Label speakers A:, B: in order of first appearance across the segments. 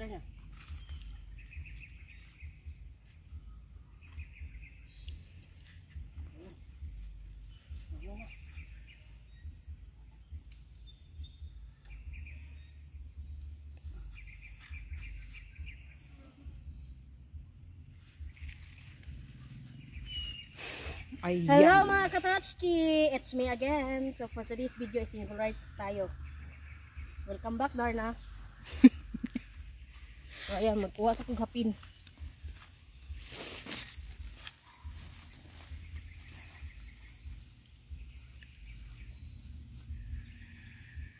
A: Darna.
B: Ayan.
A: Hello mga Katrachki! It's me again. So for today's video is single rides tayo. Welcome back, Darna. So ayan, magkuha sa kong hapin.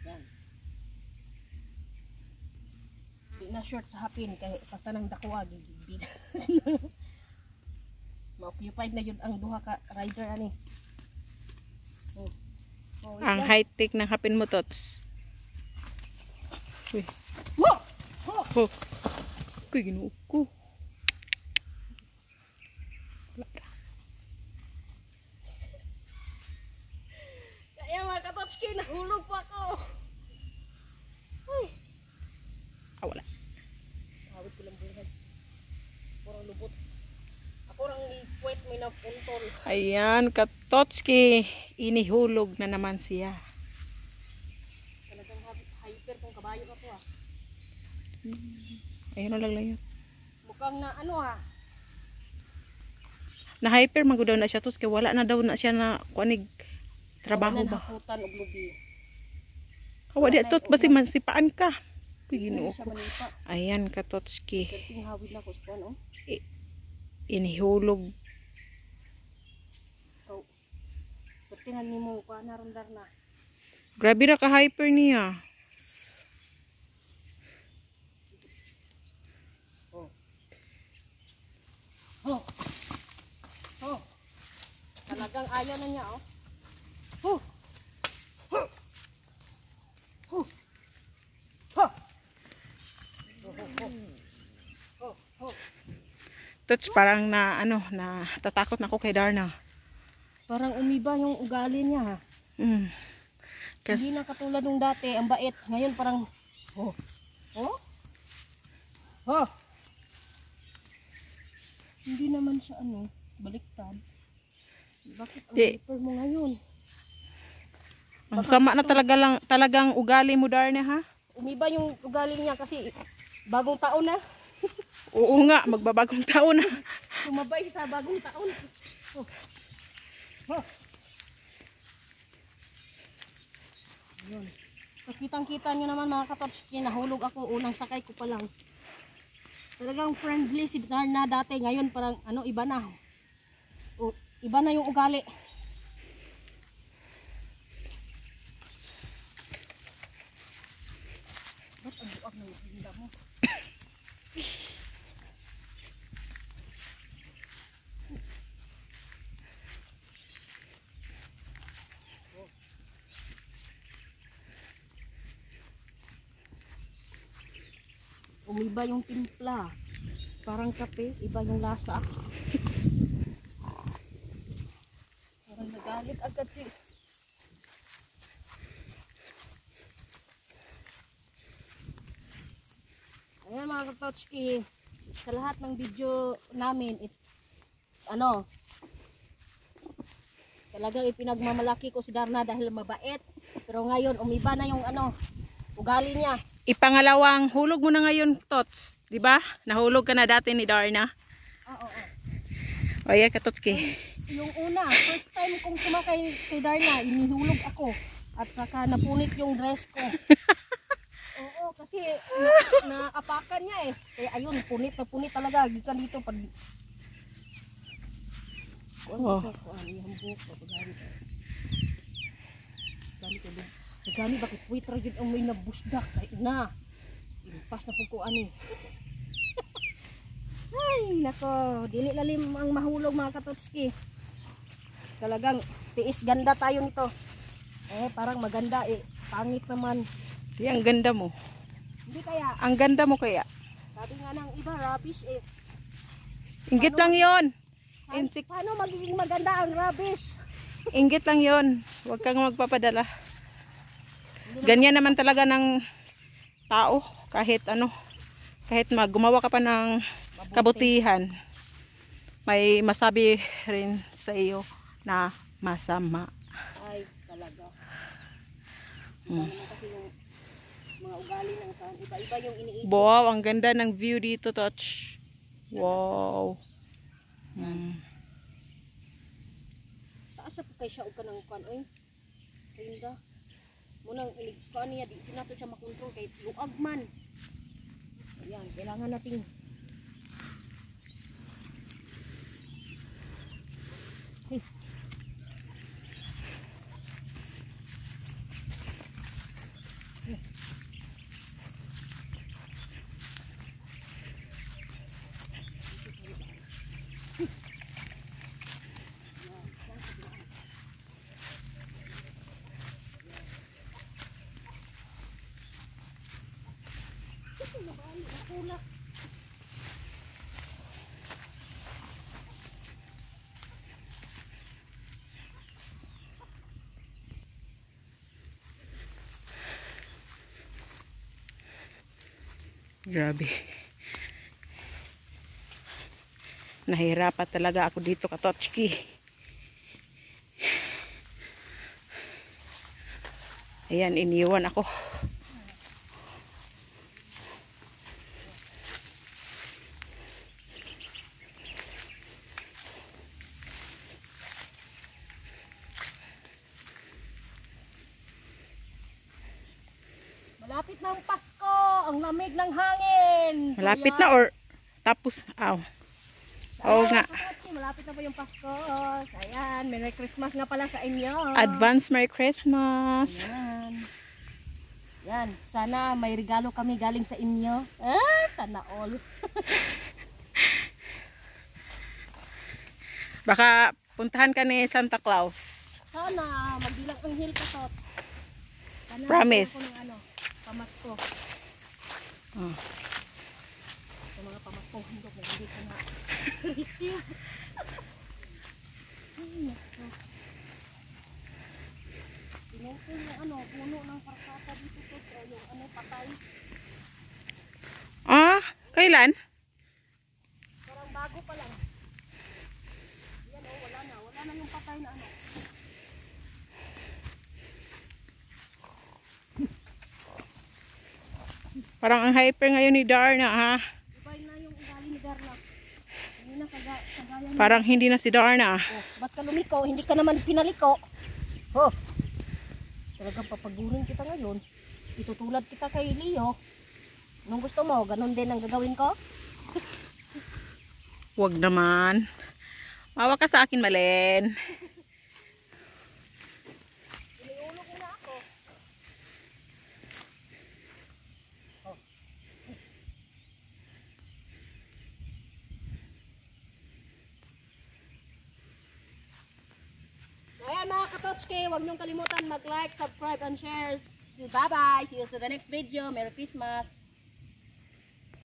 A: Yan. Di na short sa hapin kaya basta nang dakuha gigibid. Ma-occupied na yun ang duha ka rider ani.
B: Ang high-tech ng hapin mo, Tots. Uy. Oh. Kuy, ginuog ko.
A: Kaya mga Katotski, nahulog po ako. Ay.
B: Wala.
A: Awit ko lang buhay. Purang lubot. Ako lang puwet may napuntol.
B: Ayan, Katotski. Inihulog na naman siya.
A: Talagang hyper kung kabayo ka po ah.
B: Ayun lang lang yun.
A: Mukhang na ano ah.
B: Na-hyper magudaw na siya, Tots. Kaya wala na daw na siya na kuanig trabaho ba.
A: Nakutan o lubi.
B: Kawa di, Tots. Basi mansipaan ka. Kuy, ginuog
A: Siya
B: ko.
A: manipa.
B: Ayan, Katotski.
A: Kerting hawid na ko sa ano.
B: Inihulog.
A: So, kertingan ni mo pa narundar na.
B: Grabe na ka-hyper niya.
A: Oh. Oh. Talagang ayaw na niya, oh. Oh. Oh. Oh. Oh. Oh. Oh.
B: Tots, parang na, ano, na tatakot na ako kay Darna.
A: Parang umiba yung ugali niya, ha. Hindi na katulad nung dati, ang bait. Ngayon parang, oh. Oh. Oh. Hindi naman siya ano, baliktad. Bakit ang hyper mo ngayon?
B: Ang sama na talagang ugali mo, Darna, ha?
A: Umiba yung ugali niya kasi bagong taon na.
B: Oo nga, magbabagong taon na.
A: Sumabay sa bagong taon. Oh. Oh. Yun. So, kitang-kita nyo naman mga Katotski, nahulog ako, unang sakay ko pa lang. Talagang friendly si Darna dati, ngayon parang ano, iba na. O, iba na yung ugali. Ba't ang buwag ng hinda mo? Umiba yung timpla. Parang kape, iba yung lasa. Parang nagalit agad si. Ayan mga Katotski, sa lahat ng video namin, talagang ipinagmamalaki ko si Darna dahil mabait. Pero ngayon, umiba na yung ugali niya.
B: Ipangalawang hulog mo na ngayon, Tots. Diba? Nahulog ka na dati ni Darna.
A: Oo.
B: O yan, Katotski.
A: Yung una, first time kong sumakay kay Darna, inihulog ako. At saka napunit yung dress ko. Oo, kasi naapakan niya eh. Kaya ayun, punit na punit talaga. Gikan dito pag...
B: Oh.
A: Nagami bakit witra yun ang may nabusdak. Ay na. Impas na po ko ani. Ay nako. Dili lalim ang mahulog mga Katotski. Talagang tiis ganda tayo nito. Parang maganda eh. Pangit naman.
B: Di, ang ganda mo.
A: Hindi kaya.
B: Ang ganda mo kaya.
A: Sabi nga ng iba, rubbish eh.
B: Inggit lang yon.
A: Paano magiging maganda ang rubbish?
B: Inggit lang yon. Huwag kang magpapadala. Ganyan naman talaga ng tao. Kahit ano. kahit gumawa ka pa ng kabutihan, may masabi rin sa iyo na masama.
A: Ay, talaga. Iba naman kasi yung mga ugali ng kan. Iba-iba yung iniisip.
B: Wow, ang ganda ng view dito, Toch. Wow.
A: Taas sa kay siya og kanang kan oy. Rinda. Munang iligkuan niya di nato siya makontrol kay luag man. Ayan, kailangan nating
B: Grabe. Nahirapan talaga ako dito, Katochki. Ayan, iniwan ako.
A: malapit na ang Pasko, ang lamig ng hangin.
B: Malapit na or tapos, oo nga.
A: Malapit na po yung Pasko. Ayan, Merry Christmas nga pala sa inyo.
B: Advance Merry Christmas.
A: Ayan. Yan, sana may regalo kami galing sa inyo. Sana all.
B: Baka puntahan ka ni Santa Claus.
A: Sana magdilang ang hill ka tot. Sana
B: Promise.
A: ako ng ano, pamasko. Sa mga pamasko, hindi ko na receive. Pinungkol yung ano, puno ng parkata dito to, yung ano, patay.
B: Kailan?
A: Parang bago pa lang. Yan oh, wala na yung patay na ano.
B: Parang ang hyper ngayon ni Darna, ha?
A: Iba na yung ugali ni Darla. Hindi na kagaya.
B: Parang hindi na si Darna.
A: Ba't ka lumiko? Hindi ka naman pinaliko. Oh. Talagang papagurin kita ngayon. Itutulad kita kay Leo. Anong gusto mo? Ganon din ang gagawin ko?
B: Wag naman. Mawa ka sa akin, Malen.
A: Iniulog mo na ako. Oh. Ayan mga Katotski, huwag niyong kalimutan mag-like, subscribe, and share. Bye-bye. See you to the next video. Merry Christmas.